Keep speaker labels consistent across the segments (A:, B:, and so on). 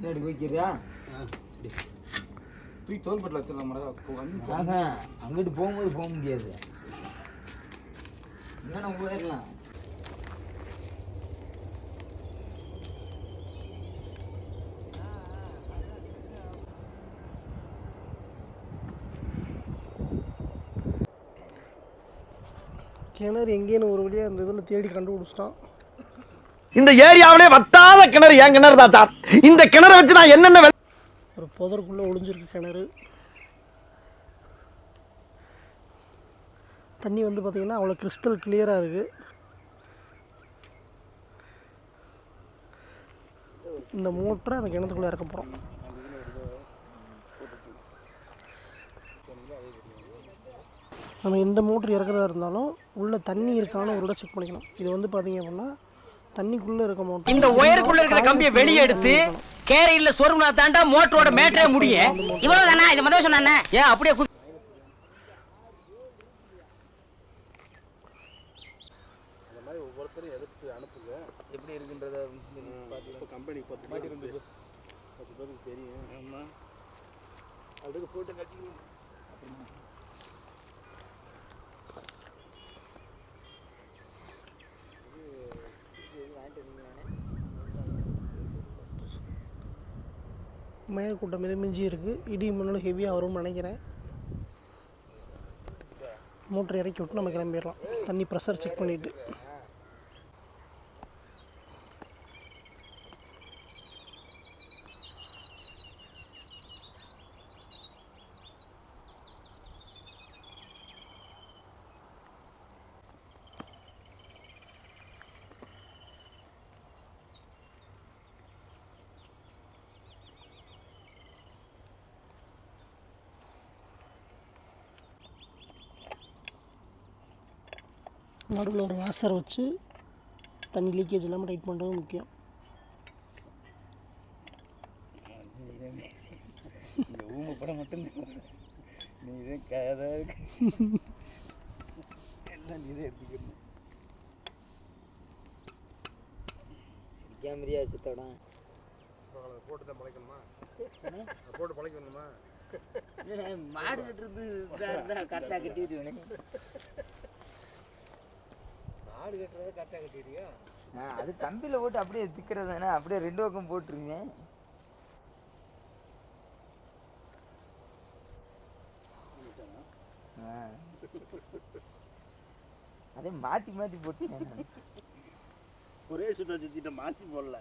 A: முன்னாடி போய்க்கிறியா? தூக்கி தோல்பட்டில் வச்சிடலாம். அங்கிட்டு போகும்போது போக முடியாது. என்னென்ன போயிடலாம்.
B: கிணறு எங்கேன்னு ஒரு வழியாக அந்த இதில் தேடி கண்டுபிடிச்சிட்டான்.
C: இந்த ஏரியாவிலே வத்தாத கிணறு என் கிணறு தாத்தா. இந்த கிணறை வச்சு நான் என்னென்ன
B: ஒரு புதருக்குள்ளே ஒளிஞ்சிருக்கு கிணறு. தண்ணி வந்து பார்த்திங்கன்னா அவ்வளோ கிறிஸ்டல் கிளியராக இருக்குது. இந்த மோட்டரை அந்த கிணத்துக்குள்ளே இறக்க போகிறோம். நம்ம எந்த மோட்ரு இறக்குறதா இருந்தாலும் உள்ளே தண்ணி இருக்கான்னு ஒரு செக் பண்ணிக்கணும். இது வந்து பார்த்தீங்க அப்படின்னா தண்ணிக்குள்ளே இருக்க மோட்டர்.
C: இந்த ஒயருக்குள்ள இருக்கிற கம்பியை வெளியே எடுத்து கேரையில் சொருகுனா தாண்டா மோட்டரோட மேட்டரே முடியும். இவ்வளோ தானே? இது முதல்ல சொன்னானே. ஏன் அப்படியே
D: ஒவ்வொருத்தரும் எடுத்து அனுப்புங்க. எப்படி இருக்குன்றத கம்பெனி 10 பேருக்கு தெரியும். ஆமாம், அதுக்கு போட்டு கட்டி
B: மேகக்கூட்டம் மிதமிஞ்சி இருக்குது. இடி முன்னாலும் ஹெவியாக வரும்னு நினைக்கிறேன். மோட்டர் இறக்கி விட்டு நம்ம கிளம்பிடலாம். தண்ணி ப்ரெஷர் செக் பண்ணிவிட்டு. நடுவில் ஒரு வாசரை வச்சு தண்ணி லீக்கேஜ் இல்லாமல் டைட் பண்ணுறது முக்கியம்.
D: இந்த ஊமை படம் மட்டும்தான் நீ இதே கதை இருக்கு. எல்லாம் நீ இதே எடுத்துக்கணும்.
A: கேமரியா சித்தோட
D: போட்டு தான் பழைக்கணுமா? போட்டு பழைக்கணுமா?
A: மாடு கட்டுறது கரெக்டாக கட்டிடுவேன்.
D: மாடு கட்டுறதை கரெக்டாக கட்டிடுறியா?
A: அது கம்பியில் போட்டு அப்படியே திக்கிறது தானே. அப்படியே 2 பக்கம் போட்டுருங்க. அதே மாற்றி மாற்றி போட்டு
D: ஒரே சுத்த சுத்திட்ட மாற்றி போடல.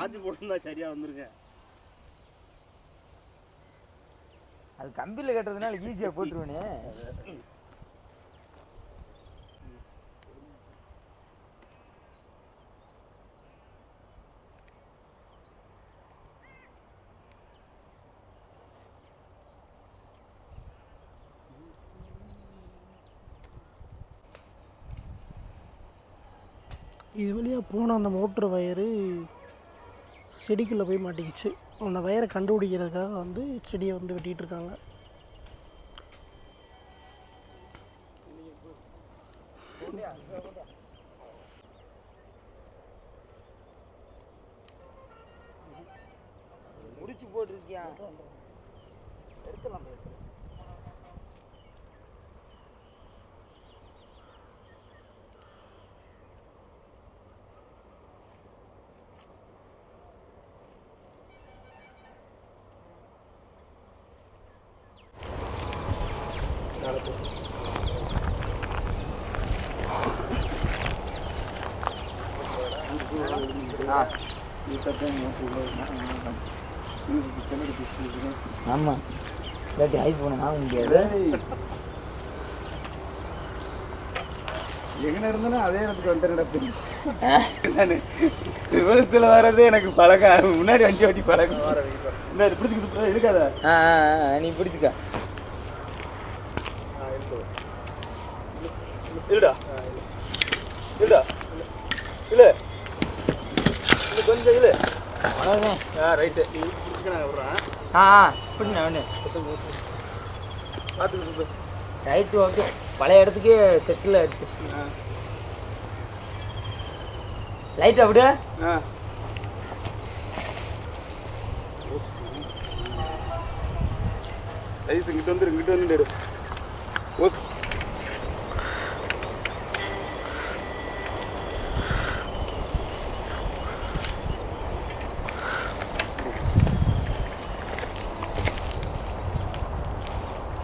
D: மாற்றி போட்டுருந்தா சரியா வந்துருங்க.
A: அது கம்பியில் கட்டுறதுனால ஈஸியாக போட்டுருவேனே.
B: இது வழியாக போன அந்த மோட்ரு வயரு செடிக்குள்ளே போய் மாட்டிக்கிச்சு. அந்த வயரை கண்டுபிடிக்கிறதுக்காக வந்து செடியை வந்து வெட்டிகிட்டு இருக்காங்க.
A: முடிச்சு போட்டிருக்கியா? எடுத்துலாம். ஆமாம், இல்லாட்டி ஐஃபோனை வாங்க முடியாது.
D: எங்கே இருந்தாலும் அதே இடத்துக்கு வந்துடுறா தெரியும். நான் ரிவர்ஸில் வர்றதே எனக்கு பழக்கம். முன்னாடி வண்டி ஓட்டி பழக்கம். முன்னாடி பிடிச்சிக்கிட்டு இருக்காதா?
A: நீ பிடிச்சிக்க.
D: இல்லடா இல்லடா இல்லை கொஞ்சம் இல்லை. ரைட்டு நீ பிடிச்சிக்க. நான் விட்றேன்.
A: பிடிண்ணா ஒன்று
D: பார்த்துக்கிட்டு
A: ரைட்டு. ஓகே, பழைய இடத்துக்கே செட்டில் ஆகிடுச்சு. லைட் அப்படியே
D: ரைஸ் இங்கிட்டு வந்து எடு ஓஸ்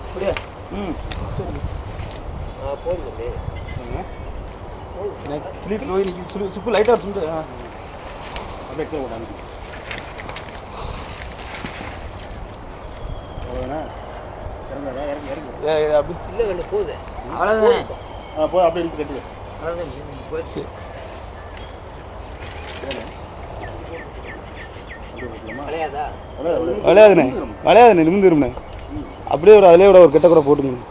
D: அப்படியே
A: போதும்
D: ஸ்லீப் போய் சுப்பு லைட்டாக சுண்டு அப்படியே கீழே விடாம அவ்வளோதானே இறங்குறா இறங்கு அப்படி
A: இல்லை கண்ணு போகுது அவ்வளோதானே
D: போய் அப்படியே இழுத்து கட்டுது
A: அவ்வளோதான் போயிடுச்சு
D: விளையாதுண்ணே நிமிந்துரும்ண்ணே அப்படியே ஒரு அதிலே ஒரு கெட்ட கூட போட்டுக்கணும்